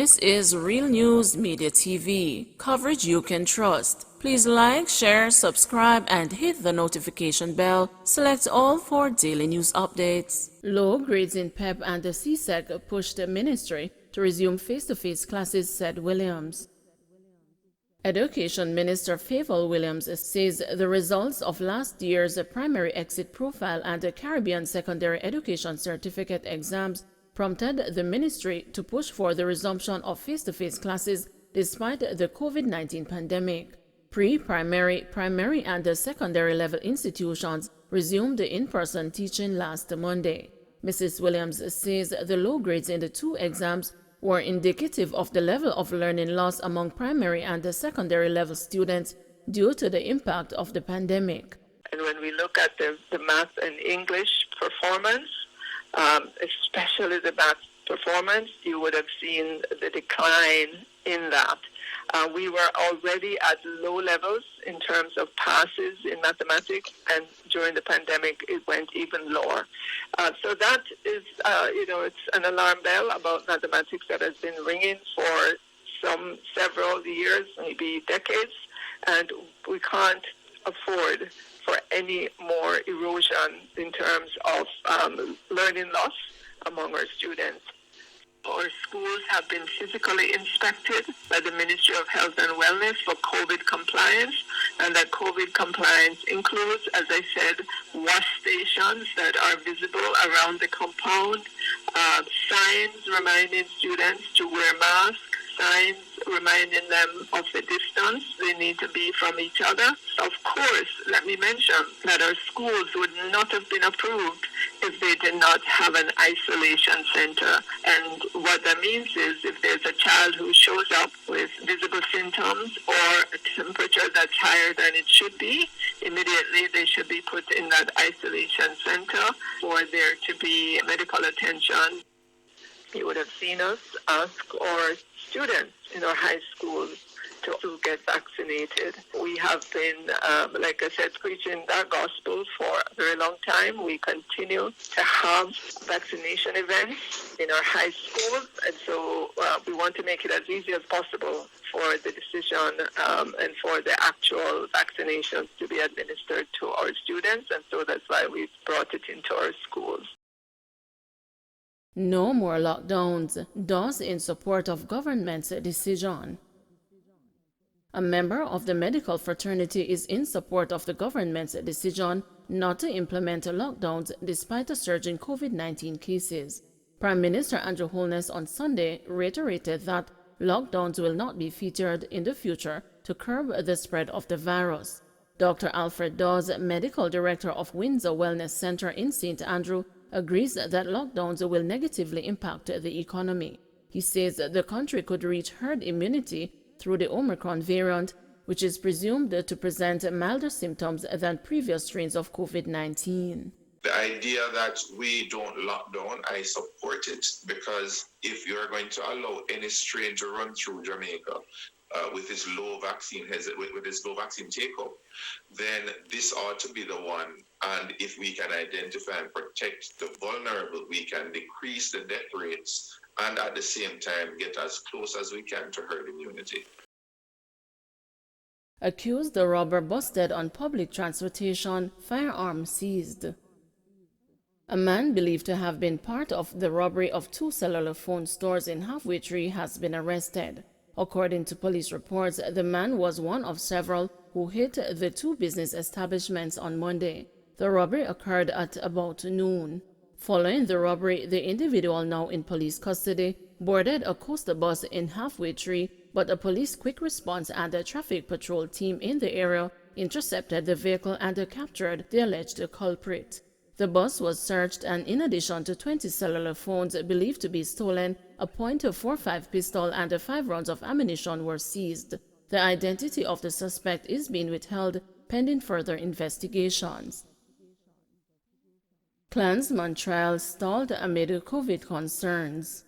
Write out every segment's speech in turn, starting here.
This is Real News Media TV, coverage you can trust. Please like, share, subscribe, and hit the notification bell. Select all for daily news updates. Low grades in PEP and the CSEC pushed the ministry to resume face-to-face classes, said Williams. Education Minister Favour Williams says the results of last year's primary exit profile and the Caribbean Secondary Education Certificate exams prompted the ministry to push for the resumption of face-to-face classes despite the COVID-19 pandemic. Pre-primary, primary, and secondary level institutions resumed in-person teaching last Monday. Mrs. Williams says the low grades in the two exams were indicative of the level of learning loss among primary and secondary level students due to the impact of the pandemic. And when we look at the math and English performance, especially the math performance, you would have seen the decline in that. We were already at low levels in terms of passes in mathematics, and during the pandemic it went even lower. So that is, it's an alarm bell about mathematics that has been ringing for several years, maybe decades, and we can't afford for any more erosion in terms of learning loss among our students. Our schools have been physically inspected by the Ministry of Health and Wellness for COVID compliance, and that COVID compliance includes, as I said, wash stations that are visible around the compound, signs reminding students to wear masks, signs reminding them of the distance they need to be from each other. Of course, let me mention that our schools would not have been approved if they did not have an isolation center. And what that means is if there's a child who shows up with visible symptoms or a temperature that's higher than it should be, immediately they should be put in that isolation center for there to be medical attention. You would have seen us ask our students in our high schools to get vaccinated. We have been, like I said, preaching that gospel for a very long time. We continue to have vaccination events in our high schools, and so we want to make it as easy as possible for the decision and for the actual vaccinations to be administered to our students, and so that's why we've brought it into our schools. No more lockdowns, DOS in support of government's decision. A member of the medical fraternity is in support of the government's decision not to implement lockdowns despite a surge in COVID-19 cases. Prime Minister Andrew Holness on Sunday reiterated that lockdowns will not be featured in the future to curb the spread of the virus. Dr. Alfred Dawes, medical director of Windsor Wellness Center in St. Andrew, agrees that lockdowns will negatively impact the economy. He says the country could reach herd immunity through the Omicron variant, which is presumed to present milder symptoms than previous strains of COVID-19. The idea that we don't lock down, I support it, because if you're going to allow any strain to run through Jamaica with this low vaccine take-up, then this ought to be the one. And if we can identify and protect the vulnerable, we can decrease the death rates and at the same time get as close as we can to herd immunity. Accused robber busted on public transportation, firearm seized. A man believed to have been part of the robbery of two cellular phone stores in Halfway Tree has been arrested. According to police reports, the man was one of several who hit the two business establishments on Monday. The robbery occurred at about noon. Following the robbery, the individual, now in police custody, boarded a coaster bus in Halfway Tree, but a police quick response and a traffic patrol team in the area intercepted the vehicle and captured the alleged culprit. The bus was searched, and in addition to 20 cellular phones believed to be stolen, a .45 pistol and 5 rounds of ammunition were seized. The identity of the suspect is being withheld pending further investigations. Klansman trial stalled amid COVID concerns.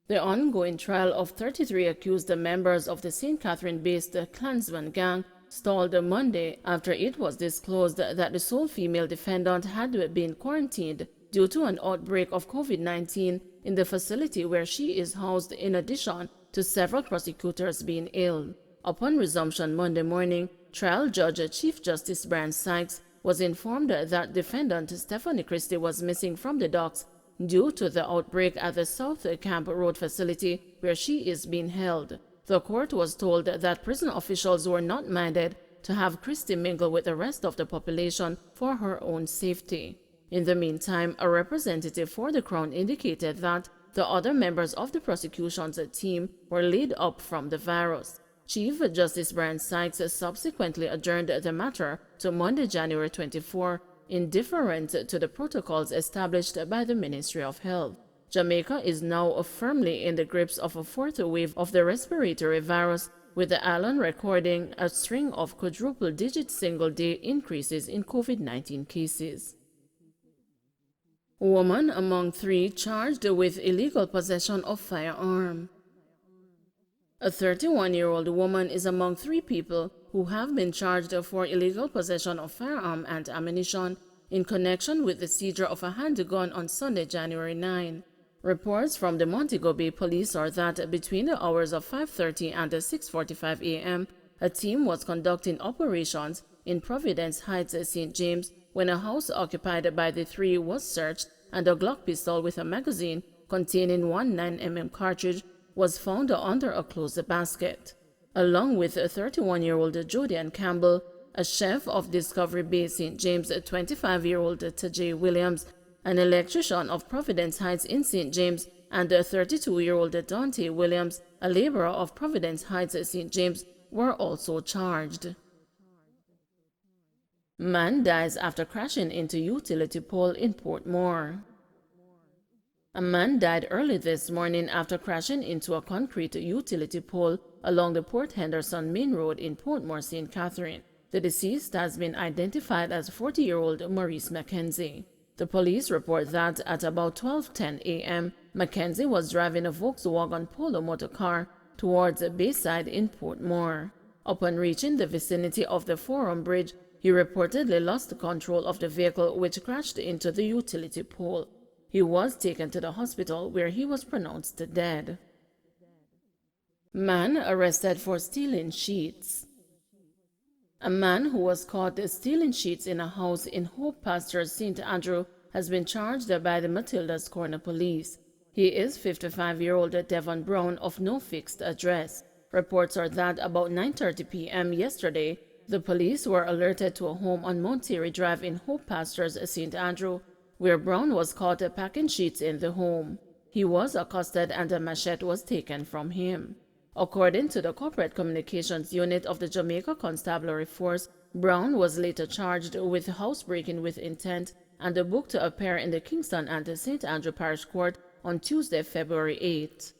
The ongoing trial of 33 accused members of the St. Catherine-based Klansman gang stalled Monday after it was disclosed that the sole female defendant had been quarantined due to an outbreak of COVID-19 in the facility where she is housed, in addition to several prosecutors being ill. Upon resumption Monday morning, trial judge Chief Justice Brian Sykes was informed that defendant Stephanie Christie was missing from the docks due to the outbreak at the South Camp Road facility where she is being held. The court was told that prison officials were not minded to have Christie mingle with the rest of the population for her own safety. In the meantime, a representative for the Crown indicated that the other members of the prosecution's team were laid up from the virus. Chief Justice Brian Sykes subsequently adjourned the matter to Monday, January 24, indifferent to the protocols established by the Ministry of Health. Jamaica is now firmly in the grips of a fourth wave of the respiratory virus, with the island recording a string of quadruple-digit single-day increases in COVID-19 cases. Woman among 3 charged with illegal possession of firearm. A 31-year-old woman is among 3 people who have been charged for illegal possession of firearm and ammunition in connection with the seizure of a handgun on Sunday, January 9. Reports from the Montego Bay Police are that between the hours of 5:30 and 6:45 a.m., a team was conducting operations in Providence Heights, St. James, when a house occupied by the 3 was searched and a Glock pistol with a magazine containing 1 9mm cartridge was found under a clothes basket. Along with 31-year-old Jodian Campbell, a chef of Discovery Bay, St. James, 25-year-old Tajay Williams, an electrician of Providence Heights in St. James, and 32-year-old Dante Williams, a laborer of Providence Heights, St. James, were also charged. Man dies after crashing into utility pole in Portmore. A man died early this morning after crashing into a concrete utility pole along the Port Henderson Main Road in Portmore, St. Catherine. The deceased has been identified as 40-year-old Maurice Mackenzie. The police report that at about 12:10 a.m., Mackenzie was driving a Volkswagen Polo motor car towards Bayside in Portmore. Upon reaching the vicinity of the Forum Bridge, he reportedly lost control of the vehicle, which crashed into the utility pole. He was taken to the hospital, where he was pronounced dead. Man arrested for stealing sheets. A man who was caught stealing sheets in a house in Hope Pastures, St. Andrew, has been charged by the Matildas Corner Police. He is 55-year-old Devon Brown of no fixed address. Reports are that about 9:30 p.m. yesterday, the police were alerted to a home on Mount Terry Drive in Hope Pastures, St. Andrew, where Brown was caught packing sheets in the home. He was accosted and a machete was taken from him. According to the Corporate Communications Unit of the Jamaica Constabulary Force, Brown was later charged with housebreaking with intent and booked to appear in the Kingston and the St. Andrew Parish Court on Tuesday, February 8.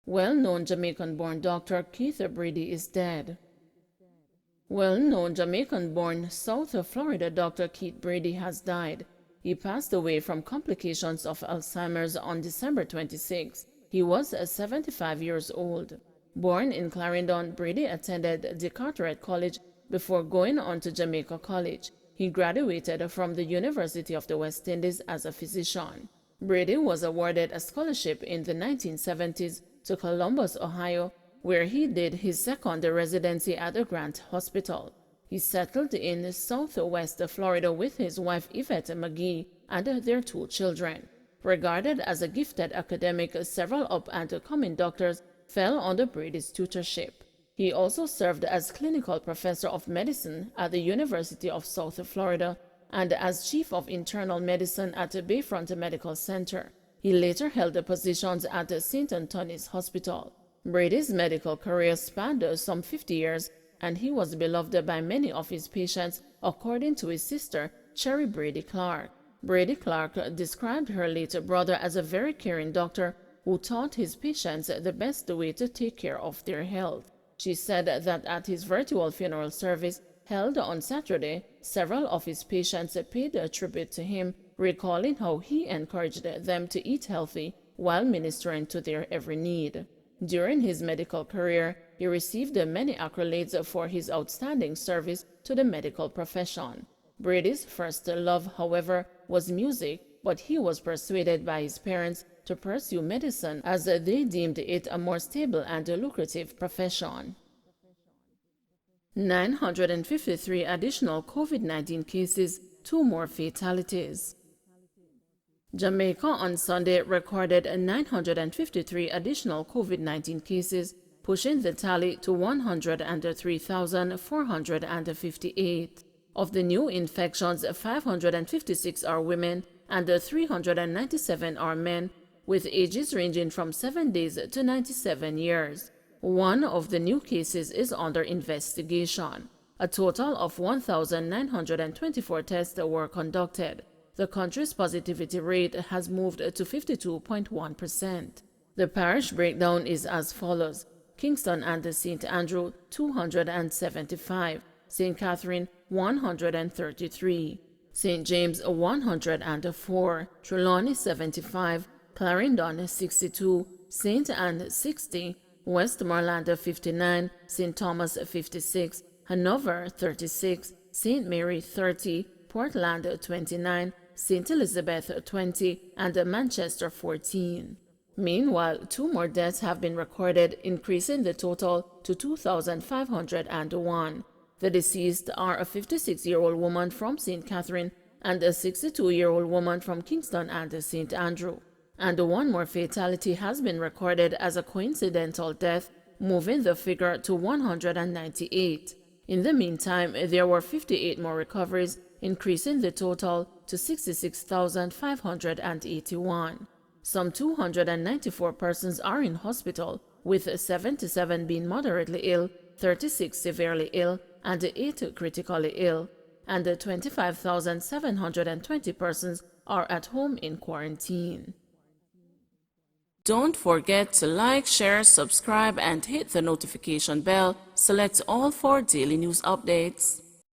Well-known Jamaican-born Dr. Keith Brady is dead. Well-known Jamaican-born South Florida Dr. Keith Brady has died. He passed away from complications of Alzheimer's on December 26. He was 75 years old. Born in Clarendon, Brady attended De Carteret College before going on to Jamaica College. He graduated from the University of the West Indies as a physician. Brady was awarded a scholarship in the 1970s to Columbus, Ohio, where he did his second residency at the Grant Hospital. He settled in Southwest Florida with his wife Yvette McGee and their 2 children. Regarded as a gifted academic, several up-and-coming doctors fell under Brady's tutorship. He also served as clinical professor of medicine at the University of South Florida and as chief of internal medicine at the Bayfront Medical Center. He later held the positions at St. Anthony's Hospital. Brady's medical career spanned some 50 years, and he was beloved by many of his patients, according to his sister, Cherry Brady Clark. Brady Clark described her late brother as a very caring doctor who taught his patients the best way to take care of their health. She said that at his virtual funeral service held on Saturday, several of his patients paid a tribute to him, recalling how he encouraged them to eat healthy while ministering to their every need. During his medical career, he received many accolades for his outstanding service to the medical profession. Brady's first love, however, was music, but he was persuaded by his parents to pursue medicine as they deemed it a more stable and lucrative profession. 953 additional COVID-19 cases, 2 more fatalities. Jamaica on Sunday recorded 953 additional COVID-19 cases, pushing the tally to 103,458. Of the new infections, 556 are women and 397 are men, with ages ranging from 7 days to 97 years. One of the new cases is under investigation. A total of 1,924 tests were conducted. The country's positivity rate has moved to 52.1%. The parish breakdown is as follows: Kingston and St. Andrew 275, St. Catherine 133, St. James 104, Trelawney 75, Clarendon 62, St. Anne 60, Westmoreland 59, St. Thomas 56, Hanover 36, St. Mary 30, Portland 29, St. Elizabeth 20, and Manchester 14. Meanwhile, 2 more deaths have been recorded, increasing the total to 2,501. The deceased are a 56-year-old woman from St. Catherine and a 62-year-old woman from Kingston and St. Andrew. And 1 more fatality has been recorded as a coincidental death, moving the figure to 198. In the meantime, there were 58 more recoveries, increasing the total to 66,581. Some 294 persons are in hospital, with 77 being moderately ill, 36 severely ill, and 8 critically ill, and 25,720 persons are at home in quarantine. Don't forget to like, share, subscribe, and hit the notification bell. Select all for daily news updates.